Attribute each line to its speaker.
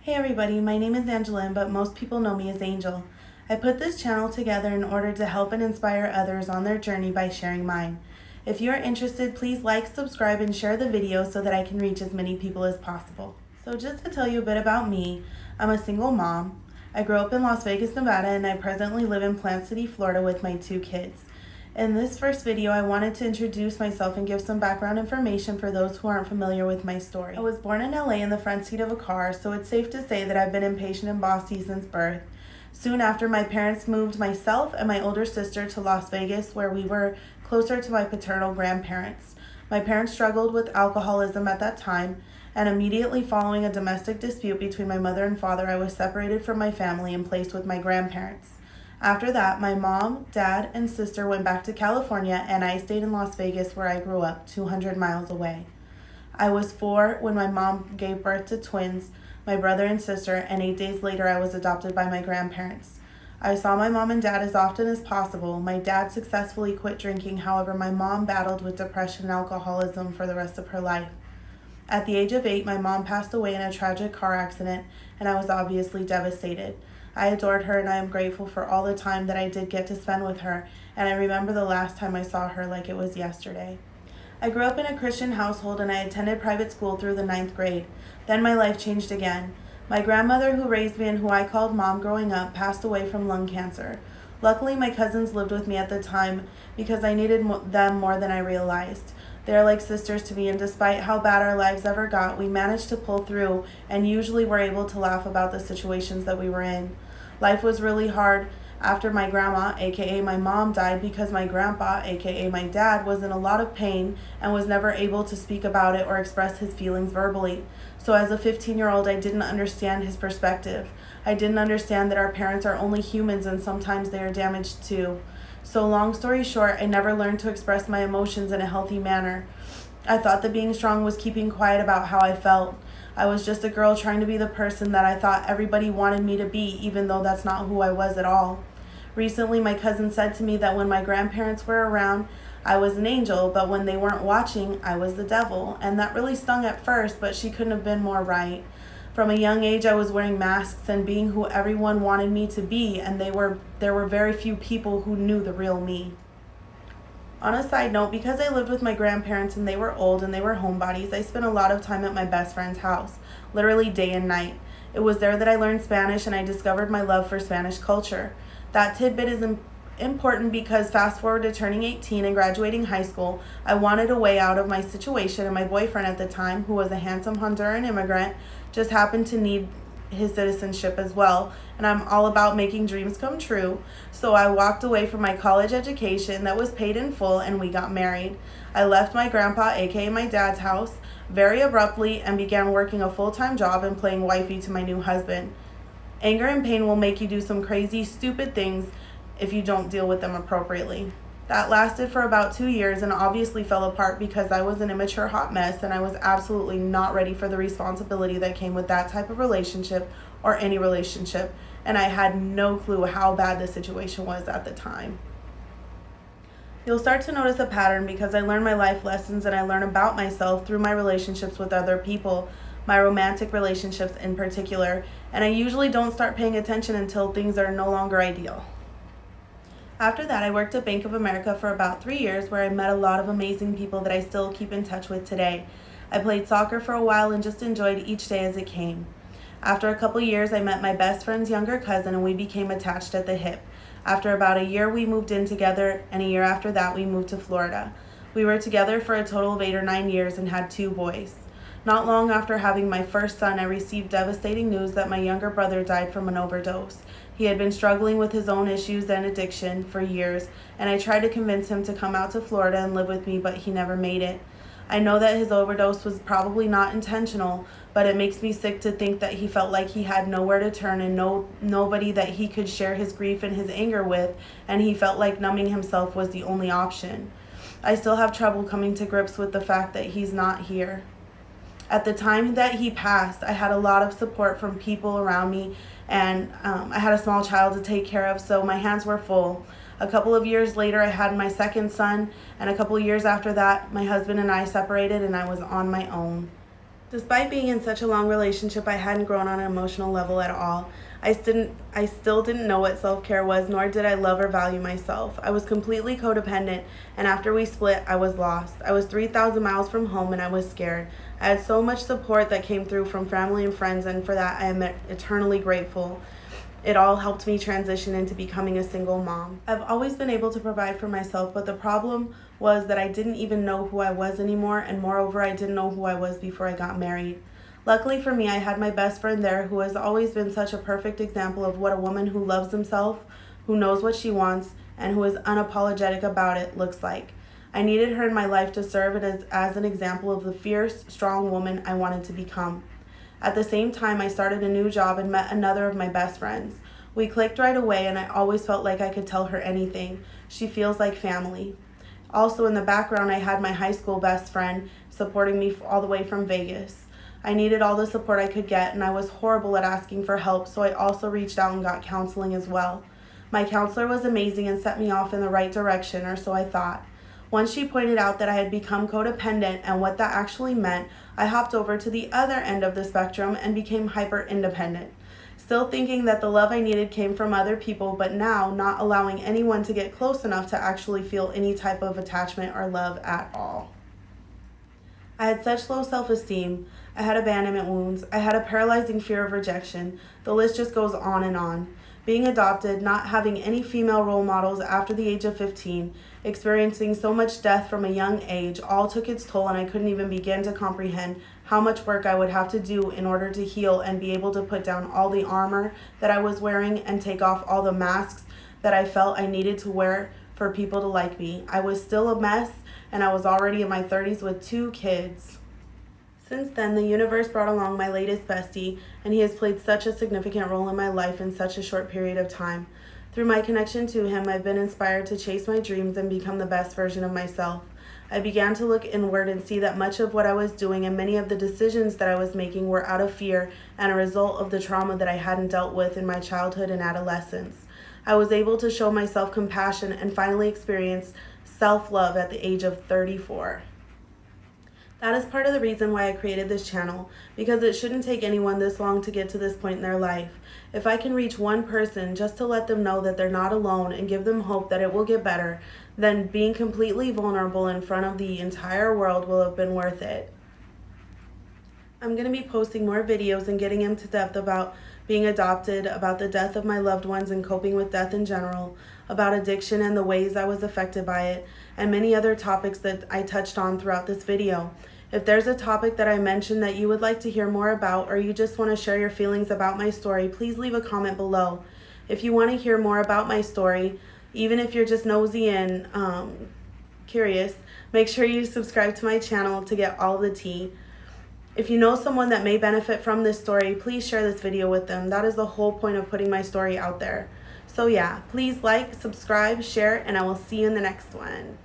Speaker 1: Hey everybody, my name is Angelin, but most people know me as Angel. I put this channel together in order to help and inspire others on their journey by sharing mine. If you are interested, please like, subscribe, and share the video so that I can reach as many people as possible. So just to tell you a bit about me, I'm a single mom. I grew up in Las Vegas, Nevada, and I presently live in Plant City, Florida with my 2 kids. In this first video, I wanted to introduce myself and give some background information for those who aren't familiar with my story. I was born in LA in the front seat of a car, so it's safe to say that I've been impatient and bossy since birth. Soon after, my parents moved myself and my older sister to Las Vegas, where we were closer to my paternal grandparents. My parents struggled with alcoholism at that time, and immediately following a domestic dispute between my mother and father, I was separated from my family and placed with my grandparents. After that, my mom, dad, and sister went back to California, and I stayed in Las Vegas where I grew up, 200 miles away. I was 4 when my mom gave birth to twins, my brother and sister, and 8 days later I was adopted by my grandparents. I saw my mom and dad as often as possible. My dad successfully quit drinking, however, my mom battled with depression and alcoholism for the rest of her life. At the age of 8, my mom passed away in a tragic car accident, and I was obviously devastated. I adored her, and I am grateful for all the time that I did get to spend with her, and I remember the last time I saw her like it was yesterday. I grew up in a Christian household, and I attended private school through the 9th grade. Then my life changed again. My grandmother, who raised me and who I called Mom growing up, passed away from lung cancer. Luckily, my cousins lived with me at the time because I needed them more than I realized. They are like sisters to me, and despite how bad our lives ever got, we managed to pull through and usually were able to laugh about the situations that we were in. Life was really hard after my grandma, aka my mom, died because my grandpa, aka my dad, was in a lot of pain and was never able to speak about it or express his feelings verbally. So as a 15-year-old, I didn't understand his perspective. I didn't understand that our parents are only humans and sometimes they are damaged too. So long story short, I never learned to express my emotions in a healthy manner. I thought that being strong was keeping quiet about how I felt. I was just a girl trying to be the person that I thought everybody wanted me to be, even though that's not who I was at all. Recently, my cousin said to me that when my grandparents were around, I was an angel, but when they weren't watching, I was the devil. And that really stung at first, but she couldn't have been more right. From a young age, I was wearing masks and being who everyone wanted me to be, and there were very few people who knew the real me. On a side note, because I lived with my grandparents and they were old and they were homebodies, I spent a lot of time at my best friend's house, literally day and night. It was there that I learned Spanish and I discovered my love for Spanish culture. That tidbit is important because fast forward to turning 18 and graduating high school, I wanted a way out of my situation, and my boyfriend at the time, who was a handsome Honduran immigrant, just happened to need his citizenship as well, and I'm all about making dreams come true. So I walked away from my college education that was paid in full, and we got married. I left my grandpa, aka my dad's house, very abruptly and began working a full-time job and playing wifey to my new husband. Anger and pain will make you do some crazy, stupid things if you don't deal with them appropriately. That lasted for about 2 years and obviously fell apart because I was an immature hot mess and I was absolutely not ready for the responsibility that came with that type of relationship or any relationship, and I had no clue how bad the situation was at the time. You'll start to notice a pattern because I learn my life lessons and I learn about myself through my relationships with other people, my romantic relationships in particular, and I usually don't start paying attention until things are no longer ideal. After that, I worked at Bank of America for about 3 years, where I met a lot of amazing people that I still keep in touch with today. I played soccer for a while and just enjoyed each day as it came. After a couple years, I met my best friend's younger cousin and we became attached at the hip. After about a year, we moved in together, and a year after that, we moved to Florida. We were together for a total of 8 or 9 years and had 2 boys. Not long after having my first son, I received devastating news that my younger brother died from an overdose. He had been struggling with his own issues and addiction for years, and I tried to convince him to come out to Florida and live with me, but he never made it. I know that his overdose was probably not intentional, but it makes me sick to think that he felt like he had nowhere to turn and nobody that he could share his grief and his anger with, and he felt like numbing himself was the only option. I still have trouble coming to grips with the fact that he's not here. At the time that he passed, I had a lot of support from people around me, and I had a small child to take care of, so my hands were full. A couple of years later, I had my second son, and a couple of years after that, my husband and I separated and I was on my own. Despite being in such a long relationship, I hadn't grown on an emotional level at all. I still didn't know what self-care was, nor did I love or value myself. I was completely codependent, and after we split, I was lost. I was 3,000 miles from home, and I was scared. I had so much support that came through from family and friends, and for that I am eternally grateful. It all helped me transition into becoming a single mom. I've always been able to provide for myself, but the problem was that I didn't even know who I was anymore, and moreover, I didn't know who I was before I got married. Luckily for me, I had my best friend there who has always been such a perfect example of what a woman who loves herself, who knows what she wants, and who is unapologetic about it looks like. I needed her in my life to serve as an example of the fierce, strong woman I wanted to become. At the same time, I started a new job and met another of my best friends. We clicked right away, and I always felt like I could tell her anything. She feels like family. Also, in the background, I had my high school best friend supporting me all the way from Vegas. I needed all the support I could get, and I was horrible at asking for help, so I also reached out and got counseling as well. My counselor was amazing and set me off in the right direction, or so I thought. Once she pointed out that I had become codependent and what that actually meant, I hopped over to the other end of the spectrum and became hyper-independent. Still thinking that the love I needed came from other people, but now not allowing anyone to get close enough to actually feel any type of attachment or love at all. I had such low self-esteem. I had abandonment wounds. I had a paralyzing fear of rejection. The list just goes on and on. Being adopted, not having any female role models after the age of 15, experiencing so much death from a young age, all took its toll, and I couldn't even begin to comprehend how much work I would have to do in order to heal and be able to put down all the armor that I was wearing and take off all the masks that I felt I needed to wear for people to like me. I was still a mess, and I was already in my 30s with 2 kids. Since then, the universe brought along my latest bestie, and he has played such a significant role in my life in such a short period of time. Through my connection to him, I've been inspired to chase my dreams and become the best version of myself. I began to look inward and see that much of what I was doing and many of the decisions that I was making were out of fear and a result of the trauma that I hadn't dealt with in my childhood and adolescence. I was able to show myself compassion and finally experience self-love at the age of 34. That is part of the reason why I created this channel, because it shouldn't take anyone this long to get to this point in their life. If I can reach one person just to let them know that they're not alone and give them hope that it will get better, then being completely vulnerable in front of the entire world will have been worth it. I'm going to be posting more videos and getting into depth about being adopted, about the death of my loved ones and coping with death in general, about addiction and the ways I was affected by it, and many other topics that I touched on throughout this video. If there's a topic that I mentioned that you would like to hear more about, or you just want to share your feelings about my story, please leave a comment below. If you want to hear more about my story, even if you're just nosy and curious, make sure you subscribe to my channel to get all the tea. If you know someone that may benefit from this story, please share this video with them. That is the whole point of putting my story out there. So yeah, please like, subscribe, share, and I will see you in the next one.